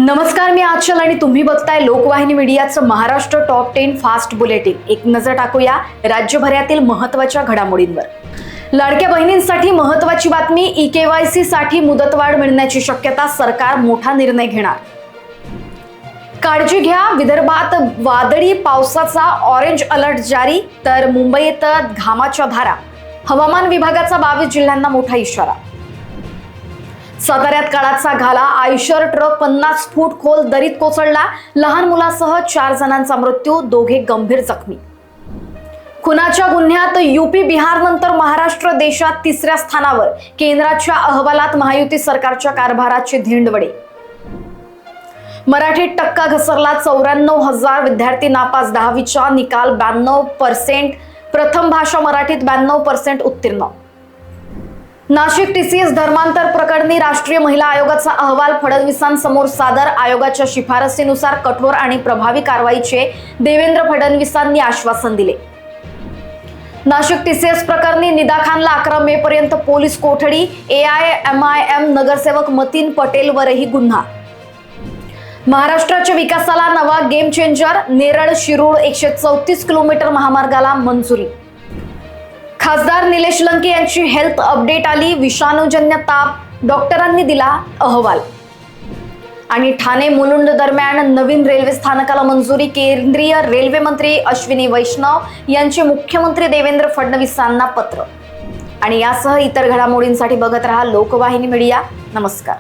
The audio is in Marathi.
नमस्कार, मी आचल आणि तुम्ही बघताय लोकवाहिनी मीडियाचं महाराष्ट्र टॉप 10 फास्ट बुलेटिन। एक नजर टाकूया राज्यभरातील महत्त्वाच्या घडामोडींवर। लाडक्या बहिणींसाठी महत्त्वाची बातमी, ई-केवायसी साठी मुदतवाढ मिळण्याची शक्यता, सरकार मोठा निर्णय घेणार। काळजी घ्या, विदर्भात वादळी पावसाचा ऑरेंज अलर्ट जारी, तर मुंबईत घामाच्या धारा। हवामान विभागाचा 22 जिल्ह्यांना मोठा इशारा। साताऱ्यात काळाचा घाला, आयशर ट्रक 50 फूट खोल दरीत कोसळला, लहान मुलासह 4 जणांचा मृत्यू, दोघे गंभीर जखमी। खुनाच्या गुन्ह्यात यूपी बिहार नंतर महाराष्ट्र देशात 3ऱ्या स्थानावर, केंद्राच्या अहवालात महायुती सरकारच्या कारभाराचे धिंडवडे। मराठीत टक्का घसरला, 94,000 विद्यार्थी नापास, 10वीचा निकाल 92%, प्रथम भाषा मराठीत 92% उत्तीर्ण। नाशिक टीसीएस धर्मांतर प्रकरणी राष्ट्रीय महिला आयोगाचा अहवाल फडणवीसांसमोर सादर, आयोगाच्या शिफारसीनुसार कठोर आणि प्रभावी कारवाईचे देवेंद्र फडणवीसांनी आश्वासन दिले। नाशिक टीसीएस प्रकरणी निदा खानला 11 मे पर्यंत पोलीस कोठडी, AIMIM नगरसेवक मतीन पटेलवरही गुन्हा। महाराष्ट्राच्या विकासाला नवा game changer, Neral Shirur 134 kilometre महामार्गाला मंजुरी। खासदार निलेश लंके यांची हेल्थ अपडेट आली, विषाणूजन्य ताप, डॉक्टरांनी दिला अहवाल। आणि ठाणे मुलुंड दरम्यान नवीन रेल्वे स्थानकाला मंजुरी, केंद्रीय रेल्वे मंत्री अश्विनी वैष्णव यांचे मुख्यमंत्री देवेंद्र फडणवीसांना पत्र। आणि यासह इतर घडामोडींसाठी बघत रहा लोकवाहिनी मीडिया। नमस्कार।